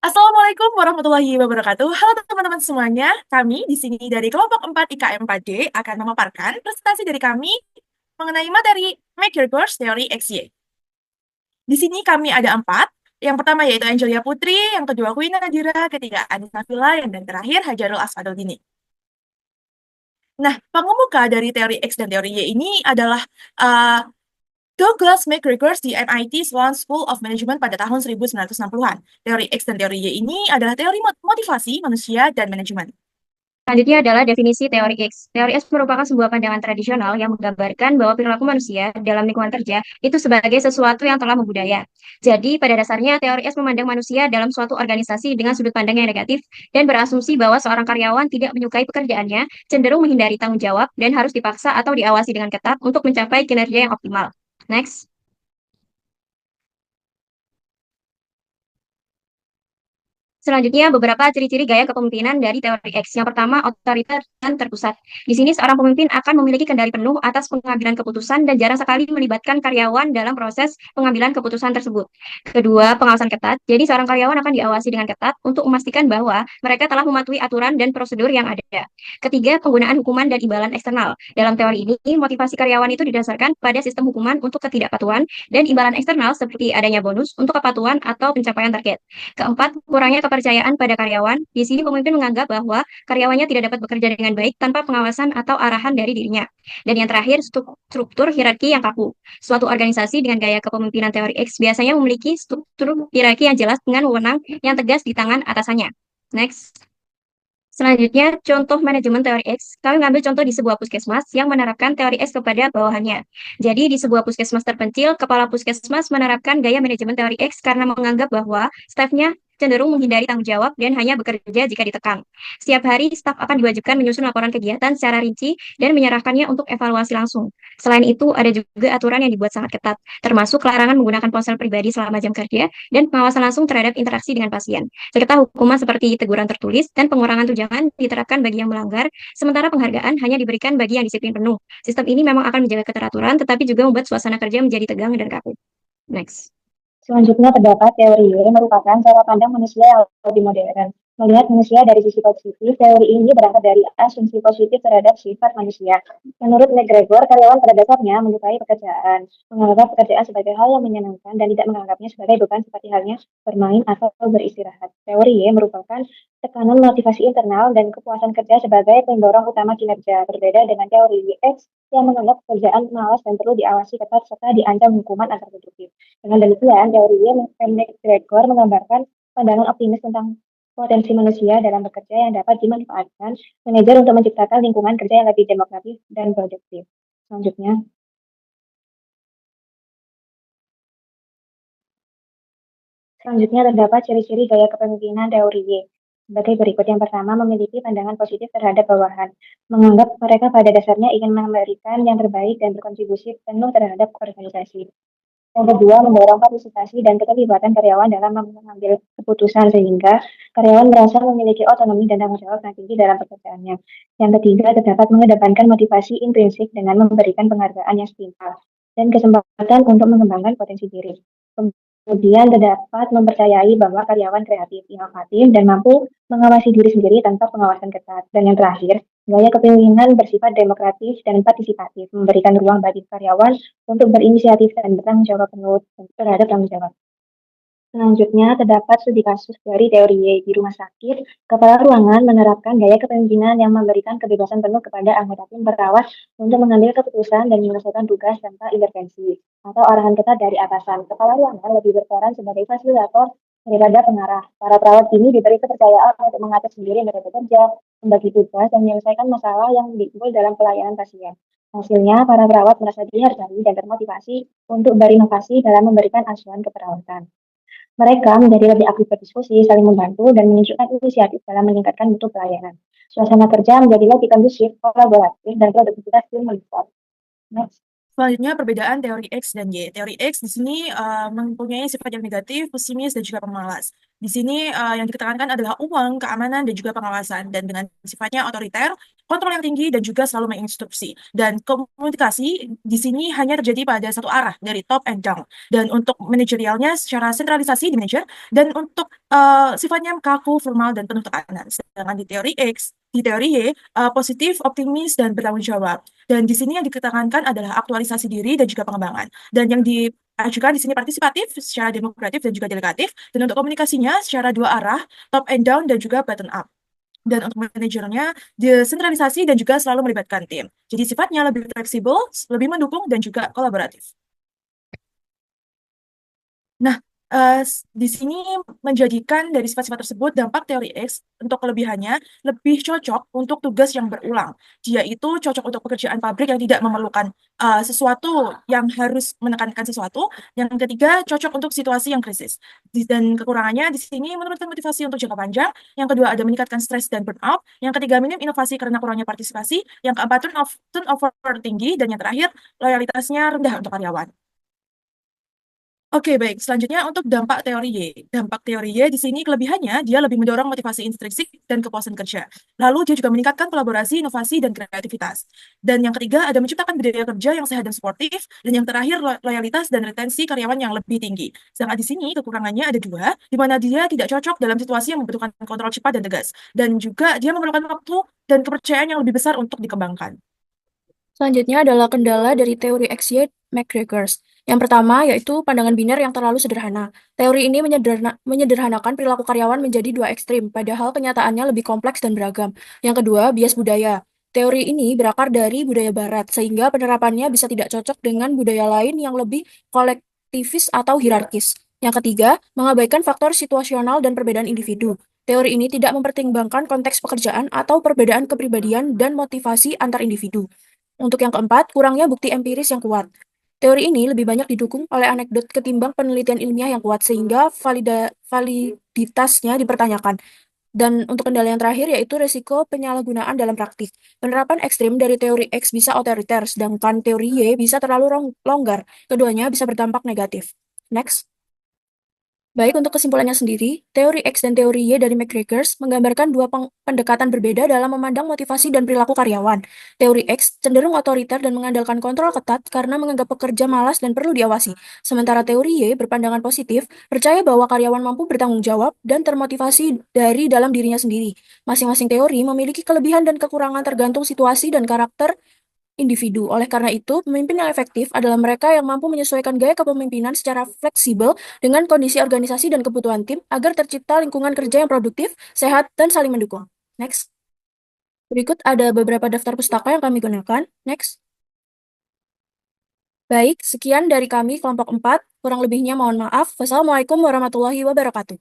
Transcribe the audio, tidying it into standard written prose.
Assalamualaikum warahmatullahi wabarakatuh. Halo teman-teman semuanya. Kami di sini dari kelompok 4 IKM 4D akan memaparkan presentasi dari kami mengenai materi Make Your Course Teori XY. Di sini kami ada 4. Yang pertama yaitu Angelia Putri, yang kedua Queen Nadira, ketiga Anissa Villa, dan terakhir Hajarul Asfaduddin. Nah, pengemuka dari teori X dan teori Y ini adalah uh, Douglas MacGregor di MIT Sloan School of Management pada tahun 1960-an. Teori X dan teori Y ini adalah teori motivasi manusia dan manajemen. Selanjutnya adalah definisi teori X. Teori X merupakan sebuah pandangan tradisional yang menggambarkan bahwa perilaku manusia dalam lingkungan kerja itu sebagai sesuatu yang telah membudaya. Jadi, pada dasarnya teori X memandang manusia dalam suatu organisasi dengan sudut pandang yang negatif dan berasumsi bahwa seorang karyawan tidak menyukai pekerjaannya, cenderung menghindari tanggung jawab, dan harus dipaksa atau diawasi dengan ketat untuk mencapai kinerja yang optimal. Next. Selanjutnya, beberapa ciri-ciri gaya kepemimpinan dari teori X. Yang pertama, otoriter dan terpusat. Di sini, seorang pemimpin akan memiliki kendali penuh atas pengambilan keputusan dan jarang sekali melibatkan karyawan dalam proses pengambilan keputusan tersebut. Kedua, pengawasan ketat. Jadi, seorang karyawan akan diawasi dengan ketat untuk memastikan bahwa mereka telah mematuhi aturan dan prosedur yang ada. Ketiga, penggunaan hukuman dan imbalan eksternal. Dalam teori ini, motivasi karyawan itu didasarkan pada sistem hukuman untuk ketidakpatuhan dan imbalan eksternal seperti adanya bonus untuk kepatuhan atau pencapaian target. Keempat, kurangnya kepercayaan pada karyawan. Di sini pemimpin menganggap bahwa karyawannya tidak dapat bekerja dengan baik tanpa pengawasan atau arahan dari dirinya. Dan yang terakhir, struktur hierarki yang kaku. Suatu organisasi dengan gaya kepemimpinan teori X biasanya memiliki struktur hierarki yang jelas dengan wewenang yang tegas di tangan atasannya. Next. Selanjutnya, contoh manajemen teori X. Kami mengambil contoh di sebuah puskesmas yang menerapkan teori X kepada bawahannya. Jadi, di sebuah puskesmas terpencil, kepala puskesmas menerapkan gaya manajemen teori X karena menganggap bahwa stafnya cenderung menghindari tanggung jawab dan hanya bekerja jika ditekan. Setiap hari, staf akan diwajibkan menyusun laporan kegiatan secara rinci dan menyerahkannya untuk evaluasi langsung. Selain itu, ada juga aturan yang dibuat sangat ketat, termasuk larangan menggunakan ponsel pribadi selama jam kerja dan pengawasan langsung terhadap interaksi dengan pasien serta hukuman seperti teguran tertulis dan pengurangan tunjangan diterapkan bagi yang melanggar, sementara penghargaan hanya diberikan bagi yang disiplin penuh. Sistem ini memang akan menjaga keteraturan, tetapi juga membuat suasana kerja menjadi tegang dan kaku. Next. Selanjutnya terdapat teori Y merupakan cara pandang manusia yang lebih modern. Melihat manusia dari sisi positif, teori ini berangkat dari asumsi positif terhadap sifat manusia. Menurut McGregor, karyawan pada dasarnya menyukai pekerjaan, menganggap pekerjaan sebagai hal yang menyenangkan dan tidak menganggapnya sebagai beban seperti halnya bermain atau beristirahat. Teori Y merupakan tekanan motivasi internal dan kepuasan kerja sebagai pendorong utama kinerja, berbeda dengan teori X yang menganggap pekerjaan malas dan perlu diawasi ketat serta diancam hukuman antar produktif. Dengan demikian, teori McGregor menggambarkan pandangan optimis tentang potensi manusia dalam bekerja yang dapat dimanfaatkan manajer untuk menciptakan lingkungan kerja yang lebih demokratis dan produktif. Selanjutnya terdapat ciri-ciri gaya kepemimpinan teori Y. Sebagai berikut, yang pertama memiliki pandangan positif terhadap bawahan, menganggap mereka pada dasarnya ingin memberikan yang terbaik dan berkontribusi penuh terhadap organisasi. Yang kedua, mendorong partisipasi dan keterlibatan karyawan dalam mengambil keputusan sehingga karyawan merasa memiliki otonomi dan tanggung jawab yang tinggi dalam pekerjaannya. Yang ketiga, terdapat mengedepankan motivasi intrinsik dengan memberikan penghargaan yang setimpal dan kesempatan untuk mengembangkan potensi diri. Kemudian terdapat mempercayai bahwa karyawan kreatif, inovatif, dan mampu mengawasi diri sendiri tanpa pengawasan ketat. Dan yang terakhir, gaya kepemimpinan bersifat demokratis dan partisipatif, memberikan ruang bagi karyawan untuk berinisiatif dan bertanggung jawab penuh terhadap tanggung jawab. Selanjutnya, terdapat studi kasus dari teori Y di rumah sakit. Kepala ruangan menerapkan gaya kepemimpinan yang memberikan kebebasan penuh kepada anggota tim perawat untuk mengambil keputusan dan menyelesaikan tugas tanpa intervensi atau arahan ketat dari atasan. Kepala ruangan lebih berperan sebagai fasilitator daripada pengarah. Para perawat ini diberi kepercayaan untuk mengatur sendiri metode kerja, membagi tugas, dan menyelesaikan masalah yang timbul dalam pelayanan pasien. Hasilnya, para perawat merasa dihargai dan termotivasi untuk berinovasi dalam memberikan asuhan keperawatan. Mereka menjadi lebih aktif berdiskusi, saling membantu, dan menunjukkan inisiatif dalam meningkatkan mutu pelayanan. Suasana kerja menjadi lebih kondusif, kolaboratif, dan produktivitas tim meningkat. Next. Selanjutnya, perbedaan teori X dan Y. Teori X di sini mempunyai sifat yang negatif, pesimis, dan juga pemalas. Di sini yang ditekankan adalah uang, keamanan, dan juga pengawasan. Dan dengan sifatnya otoriter, kontrol yang tinggi, dan juga selalu menginstruksi. Dan komunikasi di sini hanya terjadi pada satu arah, dari top and down. Dan untuk manajerialnya secara sentralisasi di manajer, dan untuk sifatnya kaku, formal, dan penuh tekanan. Sedangkan di teori X, di teori Y, positif, optimis, dan bertanggung jawab. Dan di sini yang diketekankan adalah aktualisasi diri dan juga pengembangan. Dan yang diajukan di sini partisipatif, secara demokratif, dan juga delegatif. Dan untuk komunikasinya secara dua arah, top and down, dan juga bottom up. Dan untuk manajernya, desentralisasi dan juga selalu melibatkan tim. Jadi sifatnya lebih fleksibel, lebih mendukung, dan juga kolaboratif. Nah, di sini menjadikan dari sifat-sifat tersebut dampak teori X untuk kelebihannya lebih cocok untuk tugas yang berulang. Dia itu cocok untuk pekerjaan pabrik yang tidak memerlukan sesuatu yang harus menekankan sesuatu. Yang ketiga, cocok untuk situasi yang krisis. Dan kekurangannya di sini menurunkan motivasi untuk jangka panjang. Yang kedua, ada meningkatkan stres dan burnout. Yang ketiga, minim inovasi karena kurangnya partisipasi. Yang keempat, turnover tinggi. Dan yang terakhir, loyalitasnya rendah untuk karyawan. Oke, baik. Selanjutnya untuk dampak teori Y. Dampak teori Y di sini kelebihannya dia lebih mendorong motivasi intrinsik dan kepuasan kerja. Lalu dia juga meningkatkan kolaborasi, inovasi, dan kreativitas. Dan yang ketiga ada menciptakan budaya kerja yang sehat dan sportif. Dan yang terakhir loyalitas dan retensi karyawan yang lebih tinggi. Sedangkan di sini kekurangannya ada dua, di mana dia tidak cocok dalam situasi yang membutuhkan kontrol cepat dan tegas. Dan juga dia memerlukan waktu dan kepercayaan yang lebih besar untuk dikembangkan. Selanjutnya adalah kendala dari teori XY McGregor's. Yang pertama yaitu pandangan biner yang terlalu sederhana. Teori ini menyederhanakan perilaku karyawan menjadi dua ekstrim, padahal kenyataannya lebih kompleks dan beragam. Yang kedua, bias budaya. Teori ini berakar dari budaya barat, sehingga penerapannya bisa tidak cocok dengan budaya lain yang lebih kolektivis atau hierarkis. Yang ketiga, mengabaikan faktor situasional dan perbedaan individu. Teori ini tidak mempertimbangkan konteks pekerjaan atau perbedaan kepribadian dan motivasi antar individu. Untuk yang keempat, kurangnya bukti empiris yang kuat. Teori ini lebih banyak didukung oleh anekdot ketimbang penelitian ilmiah yang kuat, sehingga validitasnya dipertanyakan. Dan untuk kendala yang terakhir yaitu resiko penyalahgunaan dalam praktik. Penerapan ekstrim dari teori X bisa otoriter, sedangkan teori Y bisa terlalu longgar. Keduanya bisa berdampak negatif. Next. Baik, untuk kesimpulannya sendiri, teori X dan teori Y dari McGregor's menggambarkan dua pendekatan berbeda dalam memandang motivasi dan perilaku karyawan. Teori X cenderung otoriter dan mengandalkan kontrol ketat karena menganggap pekerja malas dan perlu diawasi. Sementara teori Y berpandangan positif, percaya bahwa karyawan mampu bertanggung jawab dan termotivasi dari dalam dirinya sendiri. Masing-masing teori memiliki kelebihan dan kekurangan tergantung situasi dan karakter individu. Oleh karena itu, pemimpin yang efektif adalah mereka yang mampu menyesuaikan gaya kepemimpinan secara fleksibel dengan kondisi organisasi dan kebutuhan tim agar tercipta lingkungan kerja yang produktif, sehat, dan saling mendukung. Next. Berikut ada beberapa daftar pustaka yang kami gunakan. Next. Baik, sekian dari kami kelompok 4. Kurang lebihnya mohon maaf. Wassalamualaikum warahmatullahi wabarakatuh.